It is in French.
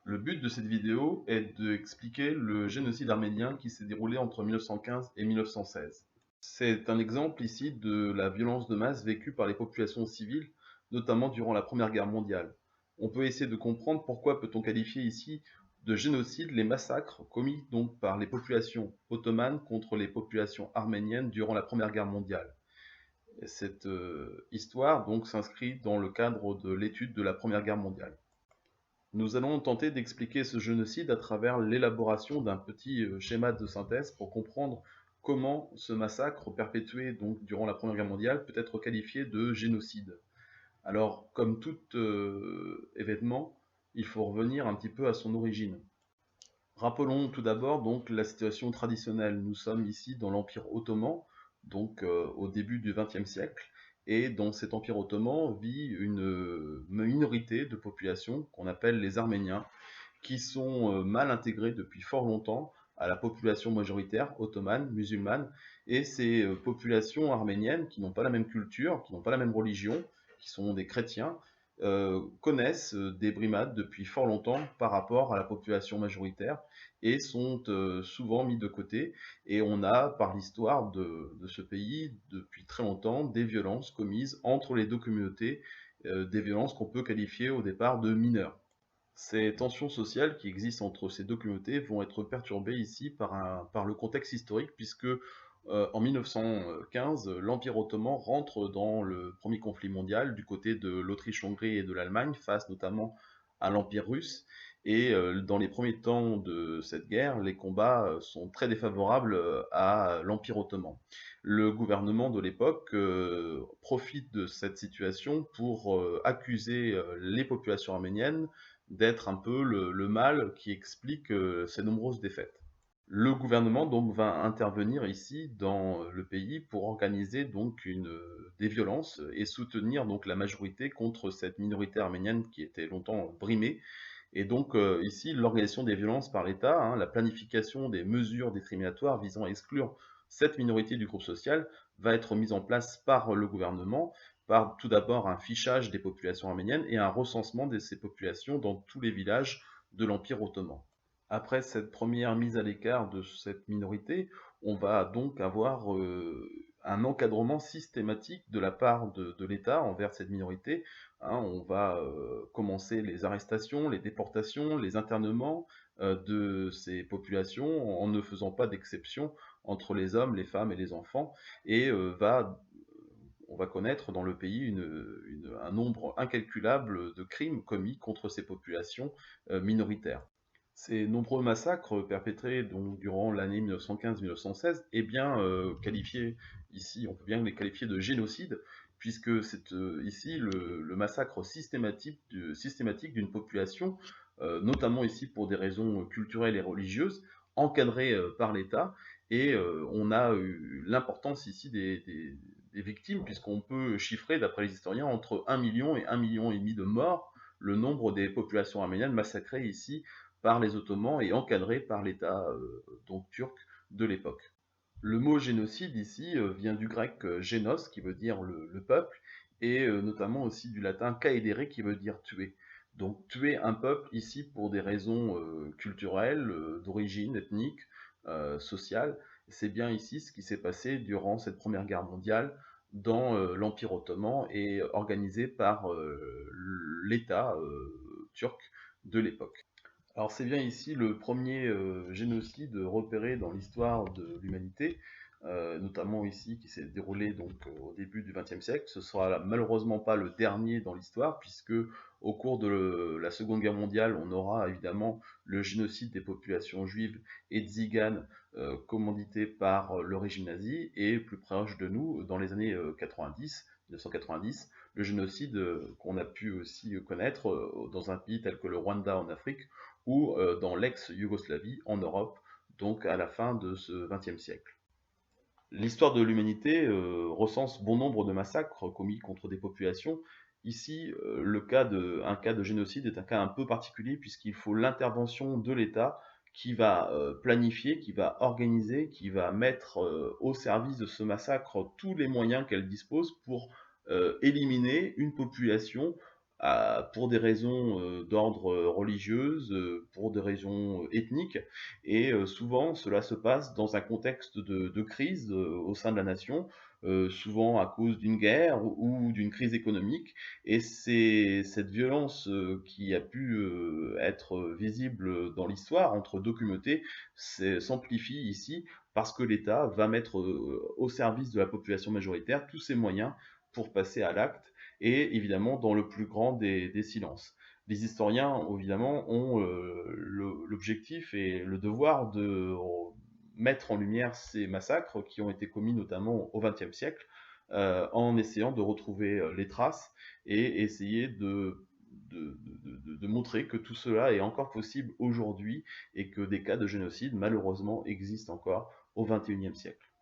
Le but de cette vidéo est d'expliquer le génocide arménien qui s'est déroulé entre 1915 et 1916. C'est un exemple ici de la violence de masse vécue par les populations civiles, notamment durant la Première Guerre mondiale. On peut essayer de comprendre pourquoi peut-on qualifier ici de génocide les massacres commis donc par les populations ottomanes contre les populations arméniennes durant la Première Guerre mondiale. Et cette histoire donc s'inscrit dans le cadre de l'étude de la Première Guerre mondiale. Nous allons tenter d'expliquer ce génocide à travers l'élaboration d'un petit schéma de synthèse pour comprendre comment ce massacre perpétué donc durant la Première Guerre mondiale peut être qualifié de génocide. Alors, comme tout événement, il faut revenir un petit peu à son origine. Rappelons tout d'abord donc la situation traditionnelle. Nous sommes ici dans l'Empire ottoman, donc au début du XXe siècle, et dans cet Empire ottoman vit une minorité de population qu'on appelle les Arméniens, qui sont mal intégrés depuis fort longtemps à la population majoritaire ottomane, musulmane, et ces populations arméniennes qui n'ont pas la même culture, qui n'ont pas la même religion, qui sont des chrétiens, connaissent des brimades depuis fort longtemps par rapport à la population majoritaire et sont souvent mis de côté. Et on a, par l'histoire de ce pays, depuis très longtemps, des violences commises entre les deux communautés, des violences qu'on peut qualifier au départ de mineures. Ces tensions sociales qui existent entre ces deux communautés vont être perturbées ici par le contexte historique, puisque en 1915, l'Empire ottoman rentre dans le premier conflit mondial du côté de l'Autriche-Hongrie et de l'Allemagne, face notamment à l'Empire russe. Et dans les premiers temps de cette guerre, les combats sont très défavorables à l'Empire ottoman. Le gouvernement de l'époque profite de cette situation pour accuser les populations arméniennes d'être un peu le mal qui explique ces nombreuses défaites. Le gouvernement donc va intervenir ici dans le pays pour organiser donc des violences et soutenir donc la majorité contre cette minorité arménienne qui était longtemps brimée. Et donc ici l'organisation des violences par l'État, hein, la planification des mesures discriminatoires visant à exclure cette minorité du groupe social va être mise en place par le gouvernement, par tout d'abord un fichage des populations arméniennes et un recensement de ces populations dans tous les villages de l'Empire ottoman. Après cette première mise à l'écart de cette minorité, on va donc avoir un encadrement systématique de la part de l'État envers cette minorité. Hein. On va commencer les arrestations, les déportations, les internements de ces populations en ne faisant pas d'exception entre les hommes, les femmes et les enfants, et on va connaître dans le pays un nombre incalculable de crimes commis contre ces populations minoritaires. Ces nombreux massacres perpétrés donc, durant l'année 1915-1916 est bien qualifié ici, on peut bien les qualifier de génocide, puisque c'est ici le massacre systématique d'une population, notamment ici pour des raisons culturelles et religieuses, encadrées par l'État, et on a eu l'importance ici des victimes, puisqu'on peut chiffrer, d'après les historiens, entre 1 million et 1,5 million de morts, le nombre des populations arméniennes massacrées ici par les Ottomans et encadré par l'État donc turc de l'époque. Le mot génocide ici vient du grec génos qui veut dire le peuple et notamment aussi du latin caedere qui veut dire tuer. Donc tuer un peuple ici pour des raisons culturelles, d'origine ethnique, sociale. C'est bien ici ce qui s'est passé durant cette Première Guerre mondiale dans l'Empire ottoman et organisé par l'État turc de l'époque. Alors c'est bien ici le premier génocide repéré dans l'histoire de l'humanité, notamment ici qui s'est déroulé donc au début du XXe siècle. Ce sera malheureusement pas le dernier dans l'histoire, puisque au cours de la Seconde Guerre mondiale, on aura évidemment le génocide des populations juives et tziganes commandité par le régime nazi, et plus proche de nous, dans les années 90, 1990, le génocide qu'on a pu aussi connaître dans un pays tel que le Rwanda en Afrique, ou dans l'ex-Yougoslavie en Europe, donc à la fin de ce XXe siècle. L'histoire de l'humanité recense bon nombre de massacres commis contre des populations. Ici, un cas de génocide est un cas un peu particulier puisqu'il faut l'intervention de l'État qui va planifier, qui va organiser, qui va mettre au service de ce massacre tous les moyens qu'elle dispose pour éliminer une population pour des raisons d'ordre religieuse, pour des raisons ethniques, et souvent cela se passe dans un contexte de crise au sein de la nation, souvent à cause d'une guerre ou d'une crise économique, et c'est cette violence qui a pu être visible dans l'histoire, entre deux communautés, s'amplifie ici parce que l'État va mettre au service de la population majoritaire tous ses moyens pour passer à l'acte, et évidemment dans le plus grand des silences. Les historiens, évidemment, ont l'objectif et le devoir de mettre en lumière ces massacres qui ont été commis notamment au XXe siècle, en essayant de retrouver les traces et essayer de montrer que tout cela est encore possible aujourd'hui et que des cas de génocide, malheureusement, existent encore au XXIe siècle.